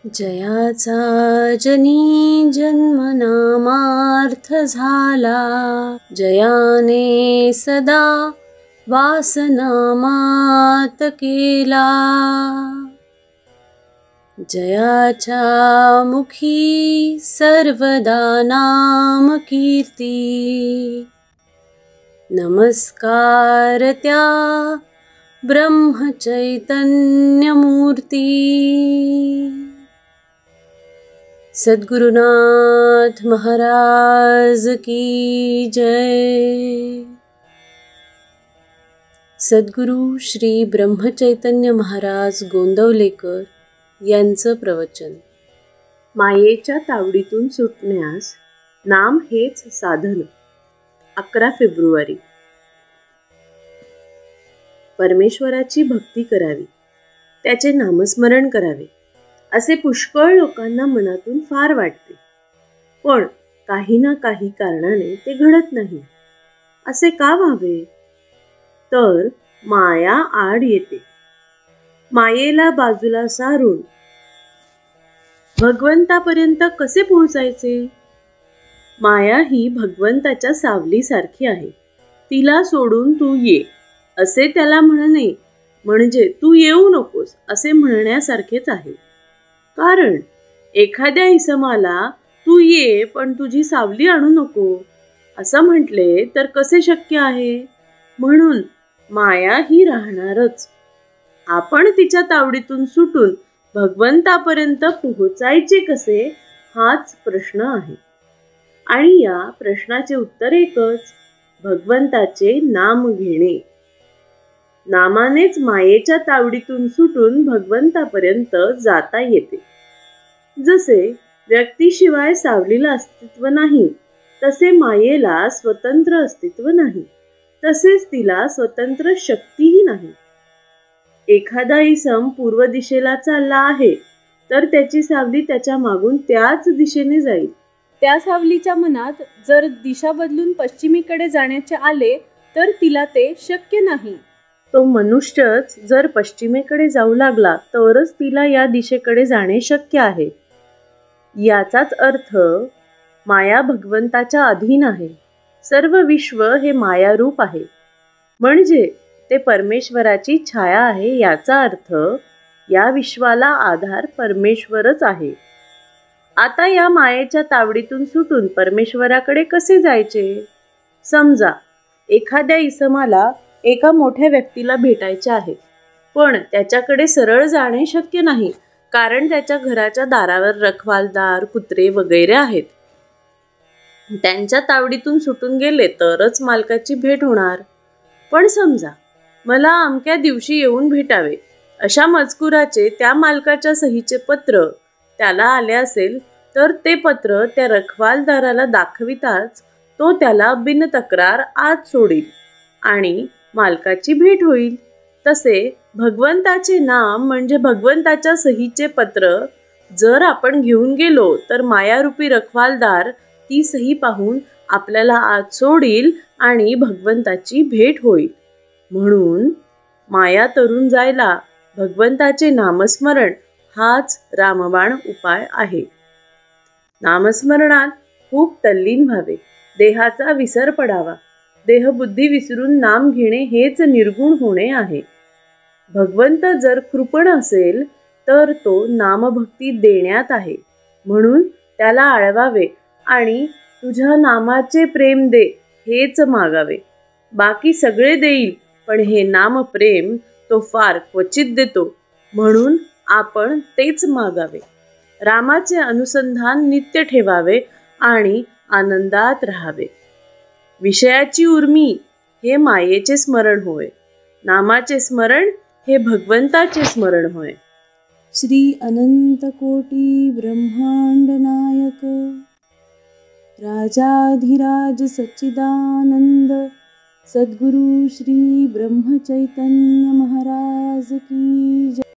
जयाचा जनी जन्मनामार्थ झाला, जयाने सदा वासनामात केला. जयाच्या मुखी सर्वदा नाम कीर्ती, नमस्कार त्या ब्रह्मचैतन्य मूर्ती. सद्गुरुनाथ महाराज की जय. सद्गुरु श्री ब्रह्मचैतन्य महाराज गोंदवलेकर यांचं प्रवचन. मायेच्या तावडीतून सुटण्यास नाम हेच साधन. 11 फेब्रुवारी. परमेश्वराची भक्ती करावी, त्याचे नामस्मरण करावे असे पुष्कळ लोकांना मनातून फार वाटते, पण काही ना काही कारणाने ते घडत नाही. असे का व्हावे? तर माया आड येते. मायेला बाजूला सारून भगवंतापर्यंत कसे पोहोचायचे? माया ही भगवंताच्या सावलीसारखी आहे. तिला सोडून तू ये असे त्याला म्हणणे म्हणजे तू येऊ नकोस असे म्हणण्यासारखेच आहे. कारण एखाद्या इसमाला तू ये पण तुझी सावली आणू नको असं म्हटले तर कसे शक्य आहे? म्हणून माया ही राहणारच. आपण तिच्या तावडीतून सुटून भगवंतापर्यंत पोहोचायचे कसे हाच प्रश्न आहे. आणि या प्रश्नाचे उत्तर एकच, भगवंताचे नाम घेणे. नामानेच मायेच्या तावडीतून सुटून भगवंतापर्यंत जाता येते. जसे व्यक्तीशिवाय सावलीला अस्तित्व नाही, तसे मायेला स्वतंत्र अस्तित्व नाही, तसेच तिला स्वतंत्र शक्तीही नाही. एखादा इसम पूर्व दिशेला चालला आहे तर त्याची सावली त्याच्या मागून त्याच दिशेने जाईल. त्या सावलीच्या मनात जर दिशा बदलून पश्चिमेकडे जाण्याचे आले तर तिला ते शक्य नाही. तो मनुष्यच जर पश्चिमेकडे जाऊ लागला तरच तिला या दिशेकडे जाणे शक्य आहे. याचाच अर्थ माया भगवंताच्या अधीन आहे. सर्व विश्व हे मायारूप आहे, म्हणजे ते परमेश्वराची छाया आहे. याचा अर्थ या विश्वाला आधार परमेश्वरच आहे. आता या मायेच्या तावडीतून सुटून परमेश्वराकडे कसे जायचे? समजा एखाद्या इसमाला एका मोठ्या व्यक्तीला भेटायचे आहे, पण त्याच्याकडे सरळ जाणे शक्य नाही, कारण त्याच्या घराच्या दारावर रखवालदार, कुत्रे वगैरे आहेत. त्यांच्या तावडीतून सुटून गेले तरच मालकाची भेट होणार. पण समजा मला अमक्या दिवशी येऊन भेटावे अशा मजकुराचे त्या मालकाच्या सहीचे पत्र त्याला आले असेल तर ते पत्र त्या रखवालदाराला दाखविताच तो त्याला बिनतक्रार आत सोडील आणि मालकाची भेट होईल. तसे भगवंताचे नाम म्हणजे भगवंताच्या सहीचे पत्र जर आपण घेऊन गेलो तर मायारूपी रखवालदार ती सही पाहून आपल्याला आत सोडील आणि भगवंताची भेट होईल. म्हणून माया तरून जायला भगवंताचे नामस्मरण हाच रामबाण उपाय आहे. नामस्मरणात खूप तल्लीन व्हावे, देहाचा विसर पडावा. देहबुद्धी विसरून नाम घेणे हेच निर्गुण होणे आहे. भगवंत जर कृपण असेल तर तो नामभक्ती देण्यात आहे, म्हणून त्याला आळवावे आणि तुझ्या नामाचे प्रेम दे हेच मागावे. बाकी सगळे देईल, पण हे नाम प्रेम तो फार क्वचित देतो, म्हणून आपण तेच मागावे. रामाचे अनुसंधान नित्य ठेवावे आणि आनंदात राहावे. विषयाची उर्मी हे मायेचे स्मरण होय, नामाचे स्मरण हे भगवंताचे स्मरण होय. श्री अनंत कोटी ब्रह्मांड नायक राजाधिराज सच्चिदानंद सद्गुरु श्री ब्रह्मचैतन्य महाराज की जय.